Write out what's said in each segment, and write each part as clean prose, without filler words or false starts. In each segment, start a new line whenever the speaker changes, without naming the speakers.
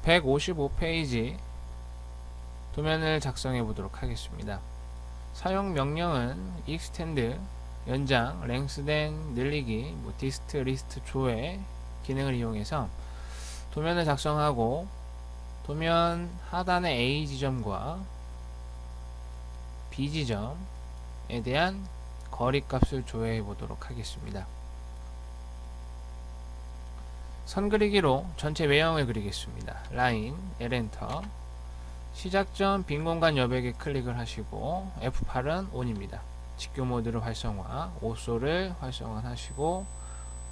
155페이지 도면을 작성해 보도록 하겠습니다. 사용 명령은 extend 연장, lengthen 늘리기, dist list 조회 기능을 이용해서 도면을 작성하고 도면 하단의 A 지점과 B 지점에 대한 거리값을 조회해 보도록 하겠습니다. 선 그리기로 전체 외형을 그리겠습니다. 라인, L엔터, 시작점 빈 공간 여백에 클릭을 하시고 F8은 ON입니다. 직교 모드를 활성화, 오소를 활성화하시고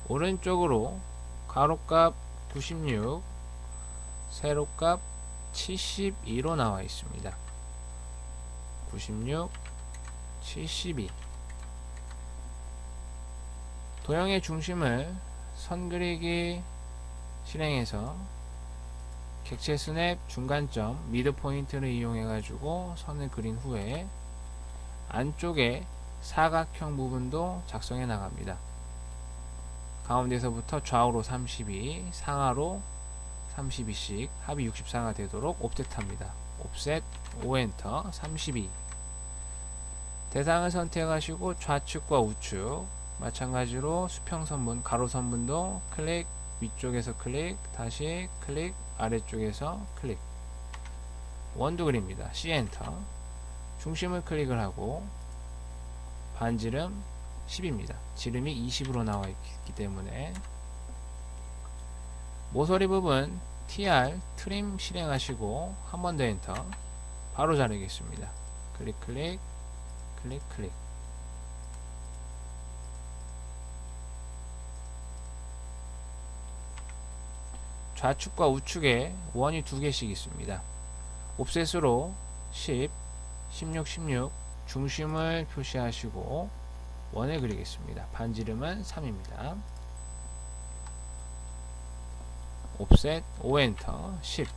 오른쪽으로 가로값 96, 세로값 72로 나와 있습니다. 96, 72. 도형의 중심을 선 그리기 실행해서 객체 스냅 중간점 미드 포인트를 이용해 가지고 선을 그린 후에 안쪽에 사각형 부분도 작성해 나갑니다. 가운데서부터 좌우로 32, 상하로 32씩 합이 64가 되도록 옵셋합니다. 옵셋 O엔터 32. 대상을 선택하시고 좌측과 우측 마찬가지로 수평선분, 가로선분도 클릭, 위쪽에서 클릭, 다시 클릭, 아래쪽에서 클릭. 원도 그립니다. C 엔터. 중심을 클릭을 하고 반지름 10입니다. 지름이 20으로 나와 있기 때문에 모서리 부분 TR 트림 실행하시고 한 번 더 엔터. 바로 자르겠습니다. 클릭 클릭 클릭 클릭. 좌측과 우측에 원이 두 개씩 있습니다. 옵셋으로 10, 16, 16 중심을 표시하시고 원을 그리겠습니다. 반지름은 3입니다. 옵셋 O엔터 10.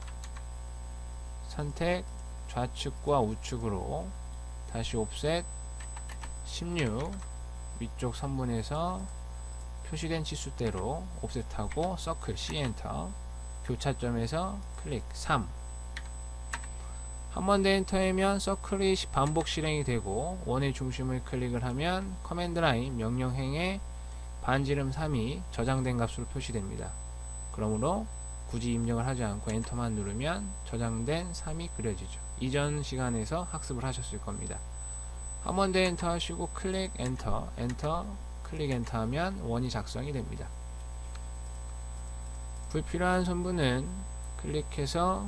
선택 좌측과 우측으로 다시 옵셋 16 위쪽 선분에서 표시된 치수대로 옵셋하고 서클 C 엔터. 교차점에서 클릭 3. 한 번 더 엔터하면 서클이 반복 실행이 되고 원의 중심을 클릭을 하면 커맨드 라인 명령행에 반지름 3이 저장된 값으로 표시됩니다. 그러므로 굳이 입력을 하지 않고 엔터만 누르면 저장된 3이 그려지죠. 이전 시간에서 학습을 하셨을 겁니다. 한 번 더 엔터 하시고 클릭 엔터, 엔터, 클릭 엔터 하면 원이 작성이 됩니다. 불필요한 선분은 클릭해서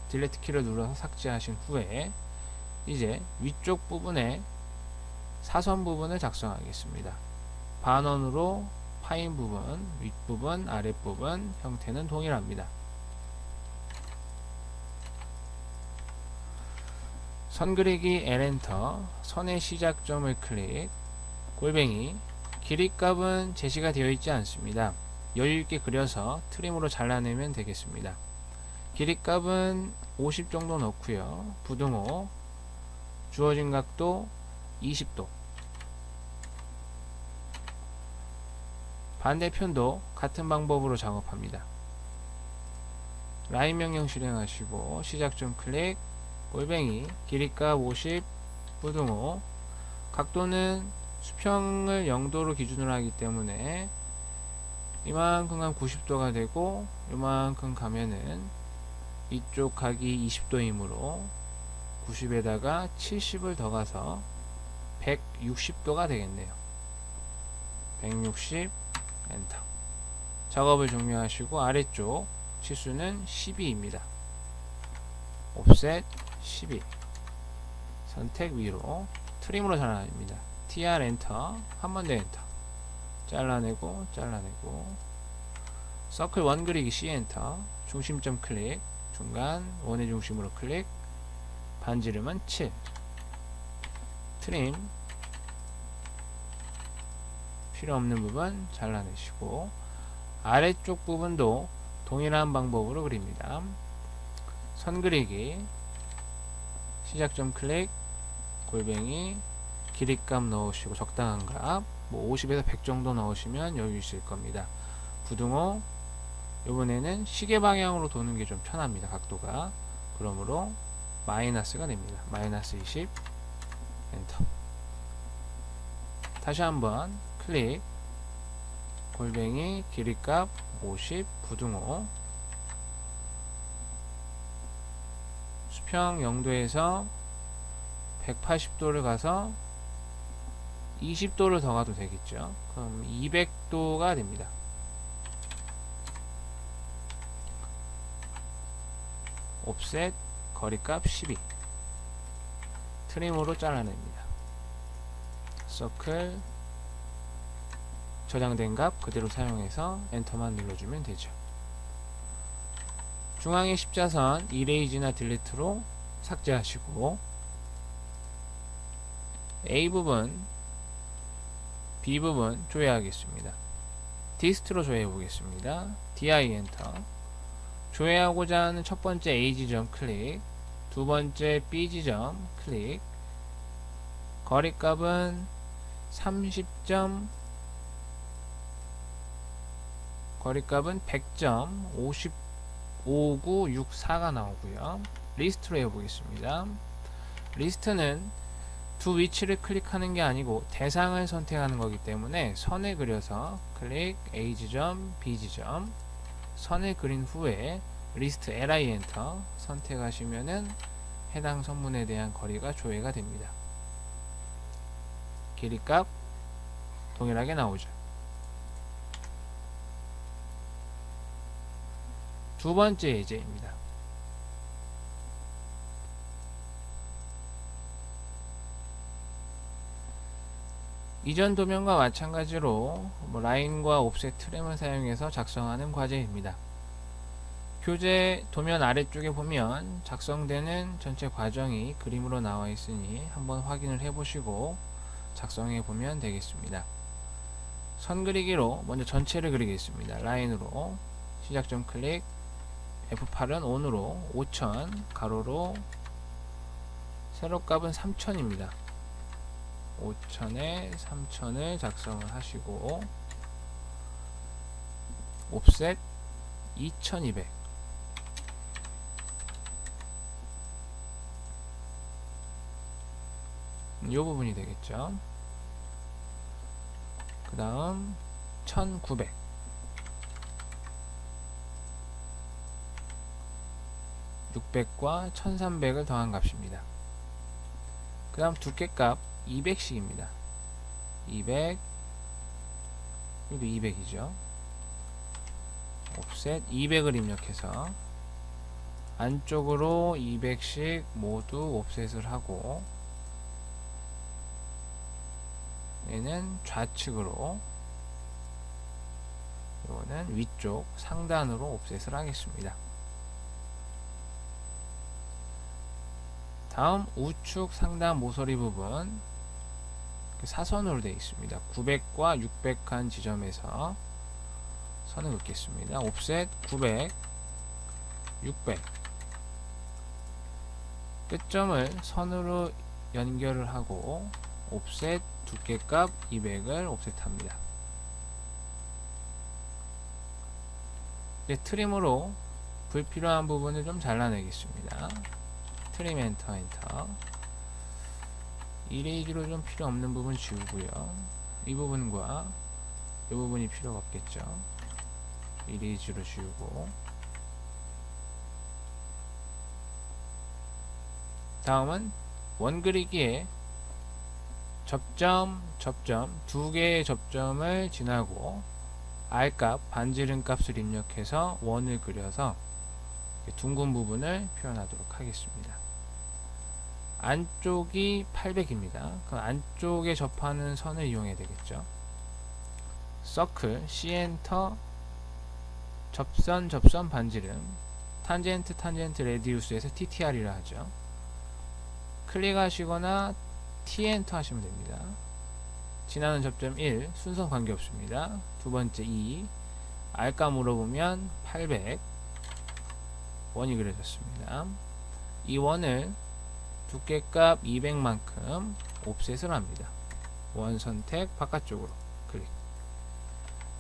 딜리트 키를 눌러서 삭제하신 후에 이제 위쪽 부분에 사선 부분을 작성하겠습니다. 반원으로 파인 부분, 윗부분, 아랫부분 형태는 동일합니다. 선 그리기 L엔터, 선의 시작점을 클릭, 골뱅이, 길이값은 제시가 되어 있지 않습니다. 여유있게 그려서 트림으로 잘라내면 되겠습니다. 길이값은 50 정도 넣고요. 부등호, 주어진 각도 20도. 반대편도 같은 방법으로 작업합니다. 라인 명령 실행하시고 시작점 클릭, 골뱅이, 길이값 50, 부등호, 각도는 수평을 0도로 기준으로 하기 때문에 이만큼 가면 90도가 되고 이만큼 가면은 이쪽 각이 20도이므로 90에다가 70을 더 가서 160도가 되겠네요. 160 엔터. 작업을 종료하시고 아래쪽 치수는 12입니다. 옵셋 12. 선택 위로 트림으로 잘라냅니다. TR 엔터. 한 번 더 엔터. 잘라내고 잘라내고 서클 원 그리기 C 엔터. 중심점 클릭, 중간 원의 중심으로 클릭, 반지름은 7. 트림 필요없는 부분 잘라내시고 아래쪽 부분도 동일한 방법으로 그립니다. 선 그리기 시작점 클릭, 골뱅이, 길이값 넣으시고 적당한 값, 뭐 50에서 100 정도 넣으시면 여유 있을 겁니다. 부등호 이번에는 시계 방향으로 도는 게 좀 편합니다. 각도가. 그러므로 마이너스가 됩니다. 마이너스 20 엔터. 다시 한번 클릭 골뱅이 길이값 50 부등호 수평 0도에서 180도를 가서 20도를 더 가도 되겠죠. 그럼 200도가 됩니다. 옵셋 거리값 12 트림으로 잘라냅니다. 서클 저장된 값 그대로 사용해서 엔터만 눌러주면 되죠. 중앙의 십자선 이레이즈나 딜리트로 삭제하시고 A 부분, B 부분 조회하겠습니다. 디스트로 조회해 보겠습니다. DI 엔터. 조회하고자 하는 첫 번째 A 지점 클릭, 두 번째 B 지점 클릭. 거리값은 30점, 거리값은 100점 5964가 나오고요. 리스트로 해보겠습니다. 리스트는 두 위치를 클릭하는 게 아니고 대상을 선택하는 거기 때문에 선을 그려서 클릭 A 지점, B 지점 선을 그린 후에 리스트 LI 엔터 선택하시면은 해당 선문에 대한 거리가 조회가 됩니다. 길이값 동일하게 나오죠. 두 번째 예제입니다. 이전 도면과 마찬가지로 라인과 옵셋 트램을 사용해서 작성하는 과제입니다. 교재 도면 아래쪽에 보면 작성되는 전체 과정이 그림으로 나와 있으니 한번 확인을 해보시고 작성해 보면 되겠습니다. 선 그리기로 먼저 전체를 그리겠습니다. 라인으로 시작점 클릭, F8은 ON으로 5000 가로로 세로값은 3000입니다. 5000에 3000을 작성을 하시고 옵셋 2200 이 부분이 되겠죠. 그 다음 1900 600과 1300을 더한 값입니다. 그 다음 두께값 200씩입니다. 200 여기도 200이죠. 옵셋 200을 입력해서 안쪽으로 200씩 모두 옵셋을 하고 얘는 좌측으로 이거는 위쪽 상단으로 옵셋을 하겠습니다. 다음 우측 상단 모서리 부분 사선으로 되어 있습니다. 900과 600한 지점에서 선을 긋겠습니다. 옵셋 900, 600 끝점을 선으로 연결을 하고 옵셋 두께값 200을 옵셋합니다. 이제 트림으로 불필요한 부분을 좀 잘라내겠습니다. 트림 엔터 엔터. 이레이즈로 좀 필요 없는 부분 지우고요. 이 부분과 이 부분이 필요가 없겠죠. 이레이즈로 지우고 다음은 원그리기에 접점 두 개의 접점을 지나고 R값 반지름 값을 입력해서 원을 그려서 둥근 부분을 표현하도록 하겠습니다. 안쪽이 800입니다. 그럼 안쪽에 접하는 선을 이용해야 되겠죠. 서클 C엔터 접선 반지름 탄젠트 레디우스에서 TTR이라 하죠. 클릭하시거나 T엔터 하시면 됩니다. 지나는 접점 1 순서 관계없습니다. 두 번째 2 R값 물어보면 800 원이 그려졌습니다. 이 원을 두께값 200만큼 옵셋을 합니다. 원 선택 바깥쪽으로 클릭.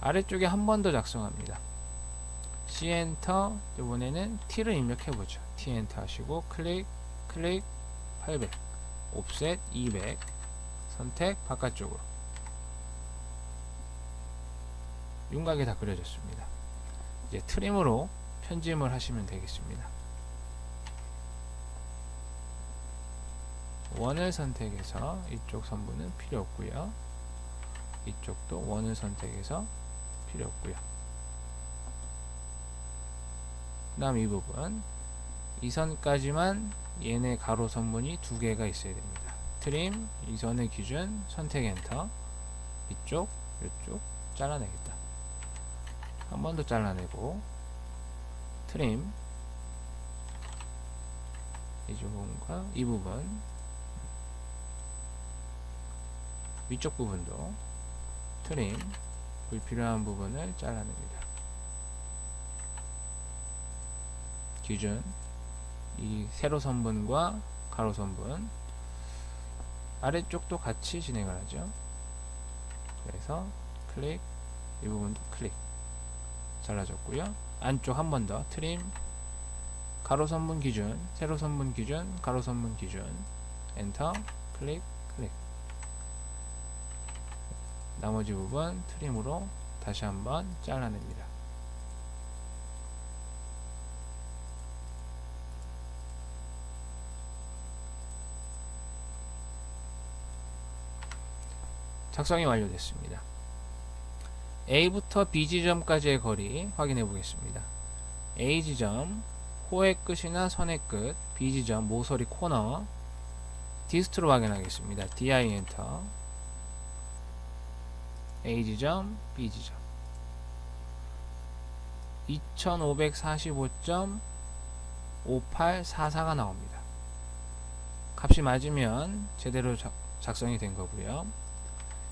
아래쪽에 한 번 더 작성합니다. C 엔터. 이번에는 T를 입력해 보죠. T 엔터 하시고 클릭 800 옵셋 200 선택 바깥쪽으로. 윤곽이 다 그려졌습니다. 이제 트림으로 편집을 하시면 되겠습니다. 원을 선택해서 이쪽 선분은 필요 없고요. 이쪽도 원을 선택해서 필요 없고요. 그 다음 이 부분, 이 선까지만 얘네 가로 선분이 두 개가 있어야 됩니다. 트림, 이 선의 기준, 선택 엔터. 이쪽, 이쪽 잘라내겠다. 한 번 더 잘라내고, 트림, 이 부분과 이 부분, 위쪽 부분도 트림, 불필요한 부분을 잘라냅니다. 기준, 이 세로 선분과 가로 선분, 아래쪽도 같이 진행을 하죠. 그래서 클릭, 이 부분도 클릭, 잘라졌고요. 안쪽 한 번 더 트림, 가로 선분 기준, 세로 선분 기준, 가로 선분 기준, 엔터, 클릭, 클릭. 나머지 부분 트림으로 다시 한번 잘라냅니다. 작성이 완료됐습니다. A부터 B 지점까지의 거리 확인해 보겠습니다. A 지점, 호의 끝이나 선의 끝, B 지점, 모서리 코너, 디스트로 확인하겠습니다. DI 엔터. A 지점, B 지점 2545.5844가 나옵니다. 값이 맞으면 제대로 작성이 된 거고요.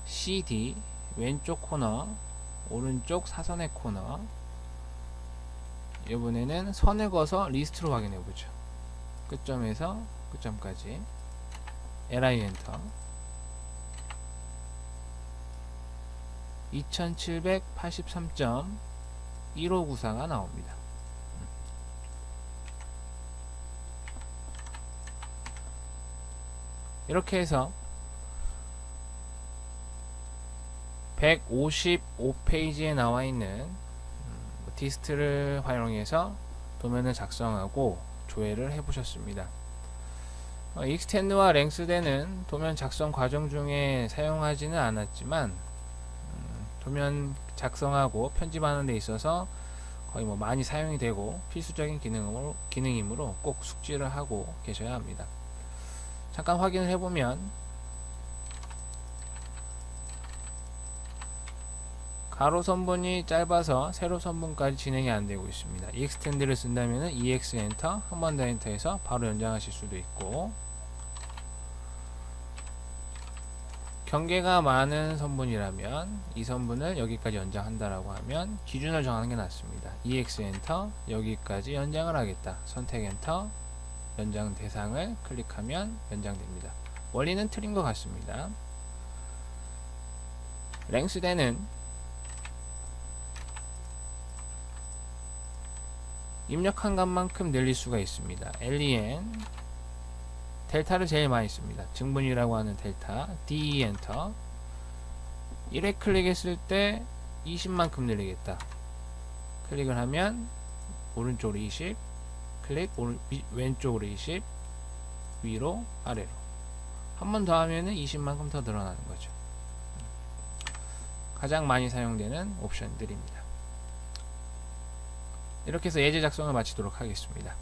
CD 왼쪽 코너, 오른쪽 사선의 코너, 이번에는 선을 그어서 리스트로 확인해 보죠. 끝점에서 끝점까지 LI 엔터. 2783.1594가 나옵니다. 이렇게 해서 155페이지에 나와 있는 디스트를 활용해서 도면을 작성하고 조회를 해 보셨습니다. 익스텐드와 랭스대는 도면 작성 과정 중에 사용하지는 않았지만 도면 작성하고 편집하는 데 있어서 거의 많이 사용이 되고 필수적인 기능이므로 꼭 숙지를 하고 계셔야 합니다. 잠깐 확인을 해보면 가로 선분이 짧아서 세로 선분까지 진행이 안 되고 있습니다. extend를 쓴다면 EX 엔터, 한 번 더 엔터해서 바로 연장하실 수도 있고, 경계가 많은 선분이라면 이 선분을 여기까지 연장한다라고 하면 기준을 정하는 게 낫습니다. EX 엔터, 여기까지 연장을 하겠다. 선택 엔터, 연장 대상을 클릭하면 연장됩니다. 원리는 틀린 것 같습니다. 랭스대는 입력한 값만큼 늘릴 수가 있습니다. len 델타를 제일 많이 씁니다. 증분이라고 하는 델타, de 엔터. 1회 클릭했을 때 20만큼 늘리겠다. 클릭을 하면 오른쪽으로 20, 클릭 왼쪽으로 20, 위로 아래로. 한 번 더 하면은 20만큼 더 늘어나는 거죠. 가장 많이 사용되는 옵션들입니다. 이렇게 해서 예제 작성을 마치도록 하겠습니다.